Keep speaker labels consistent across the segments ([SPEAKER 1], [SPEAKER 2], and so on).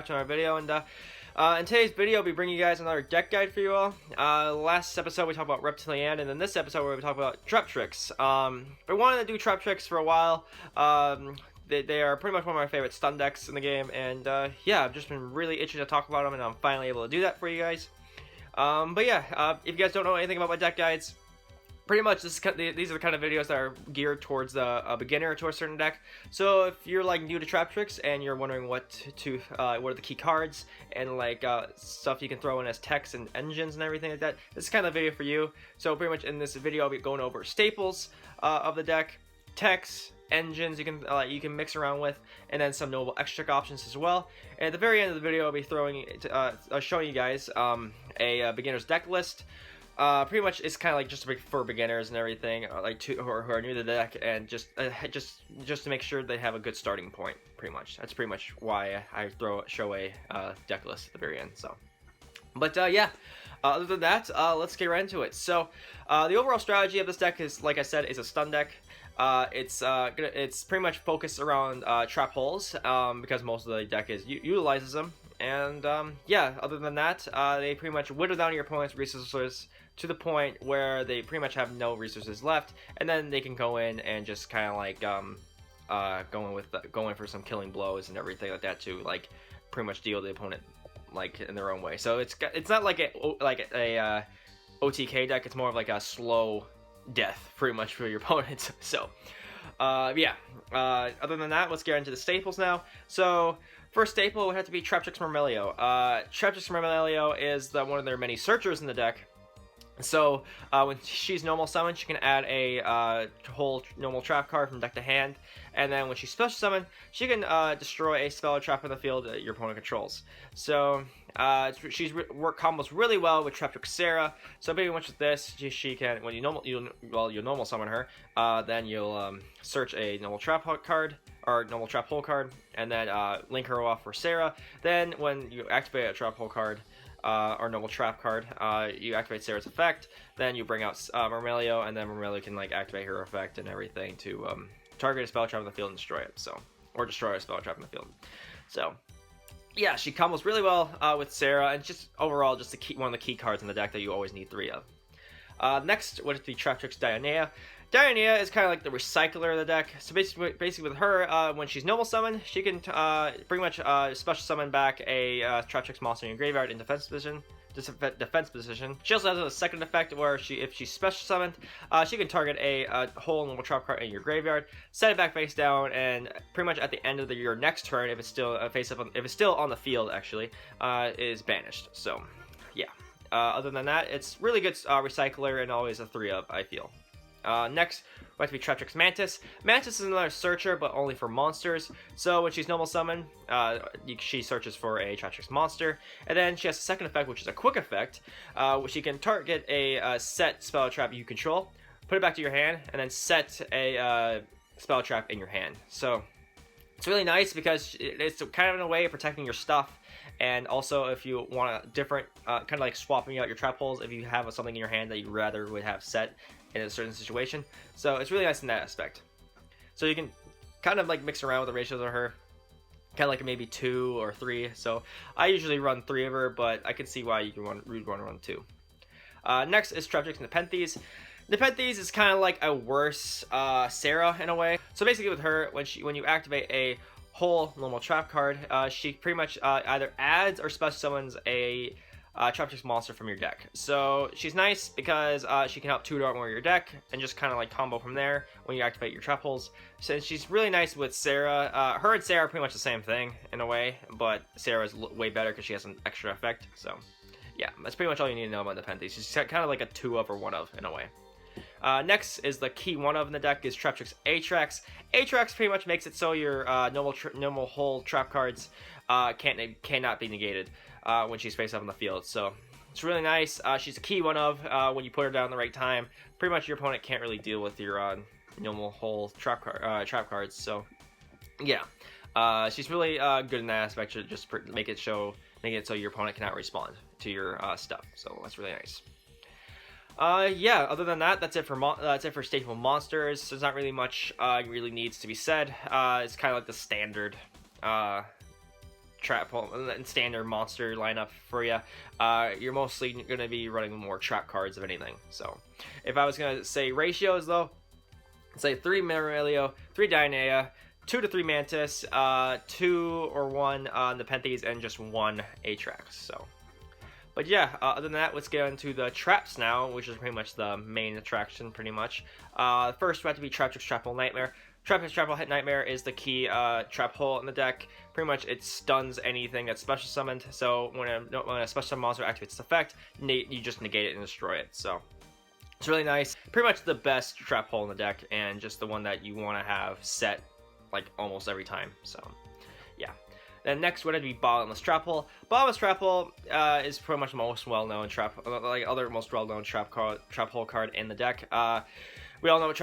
[SPEAKER 1] back to another video, and in today's video, I'll be bringing you guys another deck guide for you all. Last episode we talked about Reptilian, and then this episode we're going to talk about Traptrix. I wanted to do Traptrix for a while. They are pretty much one of my favorite stun decks in the game, and yeah, I've just been really itching to talk about them, and I'm finally able to do that for you guys. But yeah, if you guys don't know anything about my deck guides, pretty much these are the kind of videos that are geared towards a beginner to a certain deck. So if you're like new to Traptrix and you're wondering what are the key cards and like stuff you can throw in as techs and engines and everything like that, this is kind of the video for you. So pretty much in this video I'll be going over staples of the deck, techs, engines you can mix around with, and then some noble extra options as well. And at the very end of the video I'll be showing you guys a beginner's deck list. Pretty much it's kind of like just for beginners and everything, like who are new to the deck, and just to make sure they have a good starting point. Pretty much that's pretty much why I show a deck list at the very end. So, but yeah, other than that, let's get right into it. So the overall strategy of this deck is, like I said, is a stun deck. It's pretty much focused around trap holes because most of the deck utilizes them. And yeah, other than that, they pretty much whittle down your opponent's resources to the point where they pretty much have no resources left, and then they can go in and just kind of like going for some killing blows and everything like that to like pretty much deal the opponent like in their own way. So it's not like a OTK deck. It's more of like a slow death pretty much for your opponents. So yeah, other than that, let's get into the staples now. So first staple would have to be Traptrix Myrmeleo. Traptrix Myrmeleo is one of their many searchers in the deck. So when she's normal summoned, she can add a whole normal trap card from deck to hand, and then when she's special summoned, she can destroy a spell or trap in the field that your opponent controls. So she's work combos really well with Traptrix Sera. So pretty much with this, she can, when you normal summon her, then you'll search a normal trap card or normal trap hole card, and then link her off for Sera. Then when you activate a trap hole card, or normal trap card, you activate Sera's effect, then you bring out Myrmeleo, and then Myrmeleo can like activate her effect and everything to target a spell trap in the field and destroy it. So, or destroy a spell trap in the field. So yeah, she combos really well with Sera, and just overall just one of the key cards in the deck that you always need 3 of. Next would be Traptrix Dionea. Dionea is kind of like the recycler of the deck. So basically with her, when she's normal summoned, she can pretty much special summon back a Traptrix monster in your graveyard in defense position. She also has a second effect where if she's special summoned, she can target a whole normal trap card in your graveyard, set it back face down, and pretty much at the end of your next turn, if it's still if it's still on the field, actually, is banished. So yeah. Other than that, it's really good recycler and always a 3 of, I feel. Next, we have to be Traptrix Mantis. Mantis is another searcher, but only for monsters. So when she's normal summoned, she searches for a Traptrix monster, and then she has a second effect, which is a quick effect, which she can target a set spell trap you control, put it back to your hand, and then set a spell trap in your hand. So it's really nice because it's kind of in a way of protecting your stuff. And also, if you want a different, kind of like swapping out your trap holes, if you have something in your hand that you rather would have set in a certain situation. So it's really nice in that aspect. So you can kind of like mix around with the ratios of her, kind of like maybe 2 or 3. So I usually run 3 of her, but I can see why you'd want to run 2. Next is Traptrix Nepenthes. Nepenthes is kind of like a worse Sera in a way. So basically with her, when you activate a whole normal trap card, she pretty much either adds or special summons a Traptrix monster from your deck. So she's nice because she can help tutor out more of your deck and just kind of like combo from there when you activate your trap holes. So she's really nice with Sera. Her and Sera are pretty much the same thing in a way, but Sera is way better because she has an extra effect. So yeah, that's pretty much all you need to know about Nepenthes. She's kind of like a 2 of or 1 of in a way. Next is the key 1 of in the deck is Traptrix H.A.T. H.A.T. pretty much makes it so your normal whole trap cards cannot be negated when she's face up on the field. So it's really nice. She's a key 1 of when you put her down the right time. Pretty much your opponent can't really deal with your normal whole trap cards. So yeah, she's really good in that aspect to just make it so your opponent cannot respond to your stuff. So that's really nice. Yeah, other than that, that's it for staple monsters. There's not really much really needs to be said. It's kind of like the standard trap hole and standard monster lineup for you, you're mostly going to be running more trap cards of anything. So if I was going to say ratios though, say 3 Marimelio, 3 Dynea, 2 to 3 Mantis, 2 or 1 Nepenthes, and just 1 Atrax. So, but yeah, other than that, let's get into the traps now, which is pretty much the main attraction, pretty much. First, we have to be Traptrix Trap Hole Nightmare. Traptrix Trap Hole Nightmare is the key trap hole in the deck. Pretty much, it stuns anything that's special summoned. So when a special summon monster activates its effect, you just negate it and destroy it. So it's really nice. Pretty much the best trap hole in the deck, and just the one that you want to have set like almost every time. So yeah. Then next would be Bottomless Trap Hole. Bottomless Trap Hole is pretty much the most well-known other most well-known trap hole card in the deck. We all know what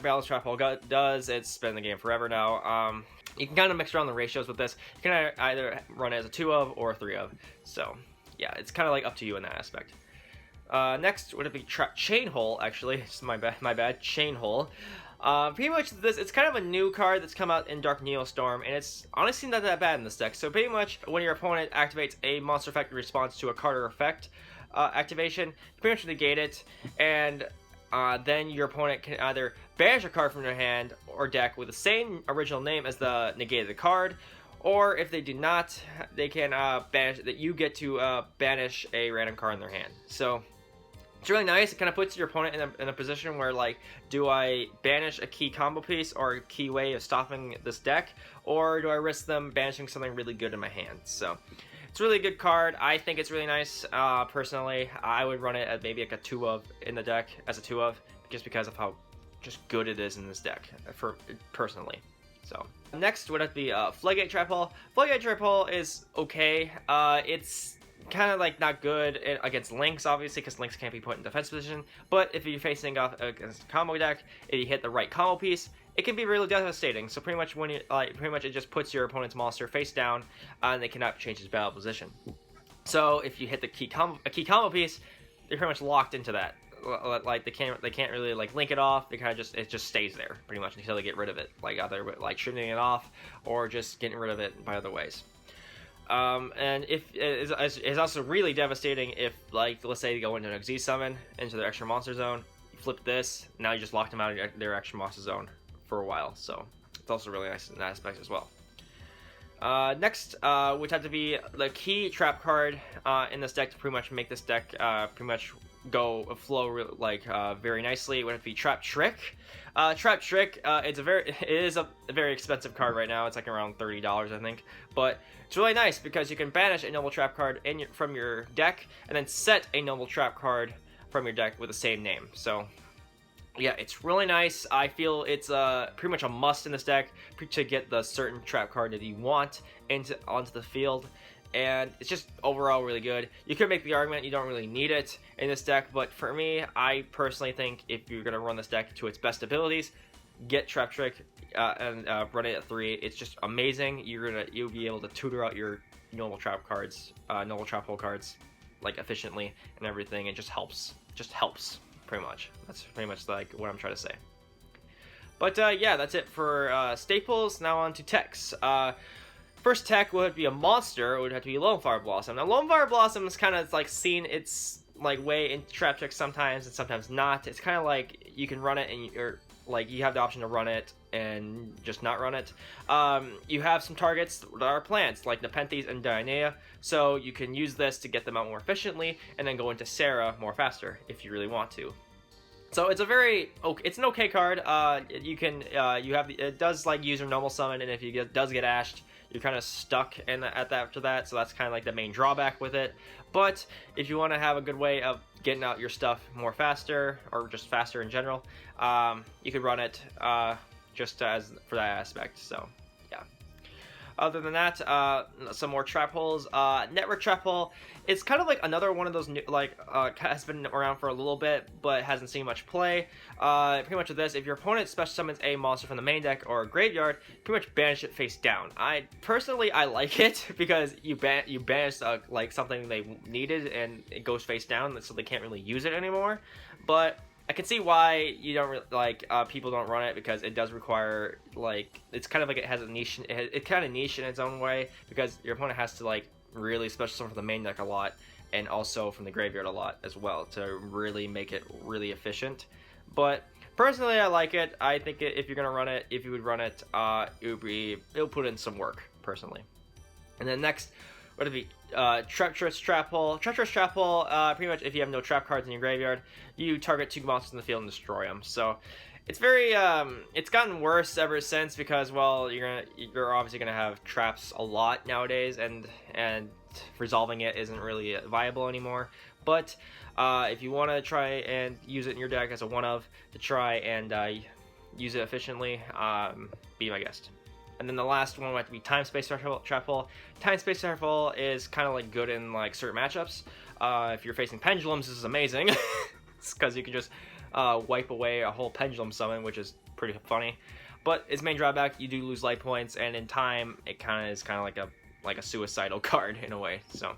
[SPEAKER 1] Bottomless Trap Hole does. It's been in the game forever now. You can kind of mix around the ratios with this. You can either run it as a 2 of or a 3 of. So yeah, it's kind of like up to you in that aspect. Next would it be Trap Chain Hole? Actually, it's my bad. Chain Hole. Pretty much this, it's kind of a new card that's come out in Dark Neostorm, and it's honestly not that bad in this deck. So pretty much when your opponent activates a monster effect in response to a card or effect activation, you pretty much negate it, and then your opponent can either banish a card from their hand or deck with the same original name as the negated card, or if they do not, they can banish that you get to banish a random card in their hand. So it's really nice. It kind of puts your opponent in a position where, like, do I banish a key combo piece or a key way of stopping this deck, or do I risk them banishing something really good in my hand? So it's a really good card. I think it's really nice. Personally, I would run it at maybe like a 2 of in the deck as a 2 of, just because of how just good it is in this deck for personally. So next would have to be FOODGATE Trap Hole. FOODGATE Trap Hole is okay. It's kind of like not good against Lynx, obviously, because Lynx can't be put in defense position. But if you're facing off against a combo deck, if you hit the right combo piece, it can be really devastating. So pretty much when you it just puts your opponent's monster face down, and they cannot change his battle position. So if you hit the key combo piece, they're pretty much locked into that. Like they can't really like link it off. They kind of it just stays there pretty much until they get rid of it, like either like shooting it off or just getting rid of it by other ways. And if it's also really devastating if, like, let's say you go into an XZ summon into their extra monster zone, you flip this, now you just locked them out of their extra monster zone for a while. So it's also really nice in that aspect as well. Next would have to be the key trap card in this deck to pretty much make this deck pretty much flow very nicely. It would have to be Traptrix. Traptrix, it is a very expensive card right now. It's like around $30, I think, but it's really nice because you can banish a noble trap card from your deck and then set a noble trap card from your deck with the same name. So yeah, it's really nice. I feel it's pretty much a must in this deck to get the certain trap card that you want onto the field, and it's just overall really good. You could make the argument you don't really need it in this deck, but for me, I personally think if you're gonna run this deck to its best abilities, get Traptrix and run it at 3. It's just amazing. You'll be able to tutor out your normal trap cards, normal trap hole cards, like efficiently and everything. It just helps. Pretty much. That's pretty much like what I'm trying to say. But yeah, that's it for staples. Now on to techs. First tech would be a monster. It would have to be LONEFIRE Blossom. Now LONEFIRE Blossom is kind of like seen its like way in Traptrix sometimes and sometimes not. It's kind of like you can run it and you have the option to run it and just not run it. You have some targets that are plants like Nepenthes and Dynea, so you can use this to get them out more efficiently and then go into Sera more faster if you really want to. So it's an okay card. It does like use your normal summon, and if you does get ashed, you're kind of stuck after that. So that's kind of like the main drawback with it. But if you want to have a good way of getting out your stuff more faster, or just faster in general, you could run it just for that aspect. So yeah. Other than that, some more trap holes. Network Trap Hole. It's kind of like another one of those new, has been around for a little bit, but hasn't seen much play. Pretty much with this, if your opponent special summons a monster from the main deck or graveyard, pretty much banish it face down. I like it because you banish like something they needed and it goes face down, so they can't really use it anymore. But I can see why you don't like people don't run it, because it does require like it's kind of like it has a niche. It's kind of niche in its own way, because your opponent has to like really special summon from the main deck a lot, and also from the graveyard a lot as well to really make it really efficient. But personally, I like it. I think if you're gonna run it, if you would run it, it'll put in some work personally. And then next, what would be Traptrix Trap Hole. Traptrix Trap Hole, pretty much if you have no trap cards in your graveyard, you target 2 monsters in the field and destroy them. So it's very it's gotten worse ever since, because well, you're obviously gonna have traps a lot nowadays, and resolving it isn't really viable anymore. But if you want to try and use it in your deck as a one-of to try and use it efficiently, be my guest. And then the last one would have to be Time Space Trap Hole. Time Space Trap Hole is kind of like good in like certain matchups. If you're facing pendulums, this is amazing, because you can just wipe away a whole pendulum summon, which is pretty funny. But its main drawback, you do lose life points, and in time, it is kind of like a suicidal card in a way. So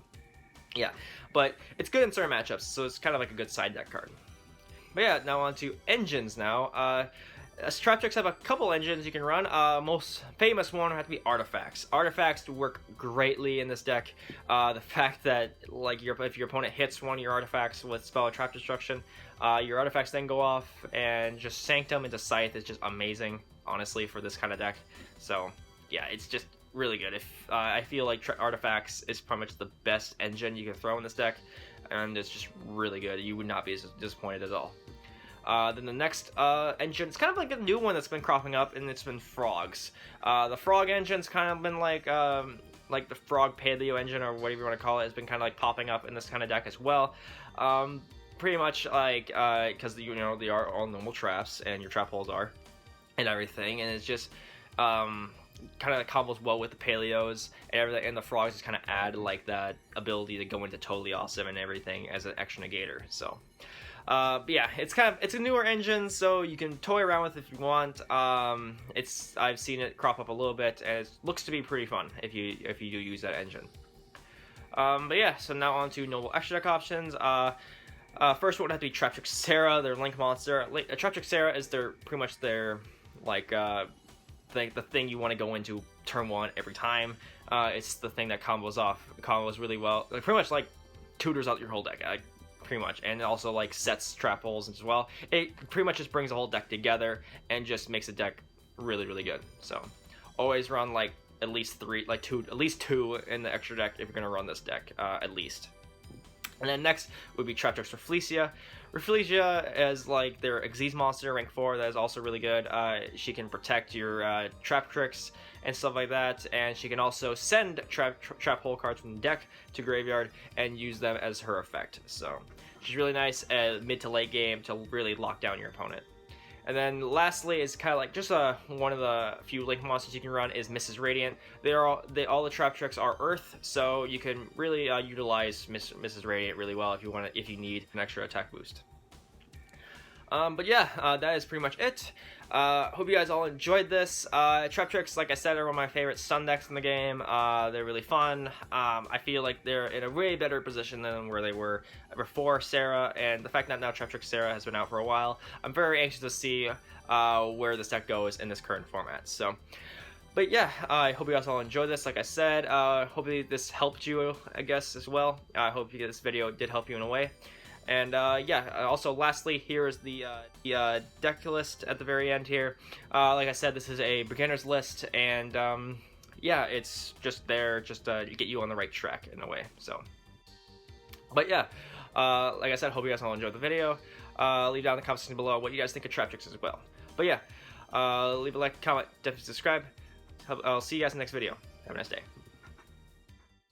[SPEAKER 1] yeah, but it's good in certain matchups, so it's kind of like a good side deck card. But yeah, now on to engines now. Traptrix have a couple engines you can run. Most famous one would have to be artifacts. Artifacts work greatly in this deck. The fact that like if your opponent hits one of your artifacts with spell or trap destruction, your artifacts then go off, and just Sanctum into Scythe is just amazing, honestly, for this kind of deck. So yeah, it's just really good. If I feel like artifacts is pretty much the best engine you can throw in this deck, and it's just really good. You would not be disappointed at all. Then the next engine, it's kind of like a new one that's been cropping up, and it's been frogs. The frog engine's kind of been like the frog paleo engine, or whatever you want to call it, has been kind of like popping up in this kind of deck as well. Pretty much like because they are all normal traps, and your trap holes are, and everything, and it's just kind of combos well with the paleos and everything, and the frogs just kind of add like that ability to go into totally awesome and everything as an extra negator. So but yeah, it's a newer engine, so you can toy around with it if you want. I've seen it crop up a little bit, and it looks to be pretty fun if you do use that engine. But yeah, so now on to noble extra deck options. First one would have to be Traptrix Sera, their Link monster. Traptrix Sera is pretty much their like the thing you want to go into turn 1 every time. It's the thing that combos really well. Like, pretty much like tutors out your whole deck. Pretty much, and also like sets trap holes as well. It pretty much just brings the whole deck together and just makes the deck really, really good. So always run like at least two in the extra deck if you're gonna run this deck, at least. And then next would be Traptrix Rafflesia. Rafflesia is like their Xyz monster, rank 4, that is also really good. She can protect your Traptrix and stuff like that, and she can also send trap hole cards from the deck to graveyard and use them as her effect. So she's really nice at mid to late game to really lock down your opponent. And then lastly is kind of like just one of the few Link monsters you can run is Mrs. Radiant. All the Traptrix are Earth, so you can really utilize Mrs. Radiant really well if you need an extra attack boost. But yeah, that is pretty much it. Hope you guys all enjoyed this. Traptrix, like I said, are one of my favorite stun decks in the game. They're really fun. I feel like they're in a way better position than where they were before Sera, and the fact that now Traptrix Sera has been out for a while, I'm very anxious to see where this deck goes in this current format. So, but yeah, I hope you guys all enjoyed this. Like I said, hopefully this helped you, I guess, as well. I hope this video did help you in a way. And yeah, also lastly, here is the deck list at the very end here. Like I said, this is a beginner's list, and yeah, it's just there just to get you on the right track in a way. So, but yeah, like I said, hope you guys all enjoyed the video. Leave down in the comment section below what you guys think of Traptrix as well. But yeah, leave a like, comment, definitely subscribe. I'll see you guys in the next video. Have a nice day.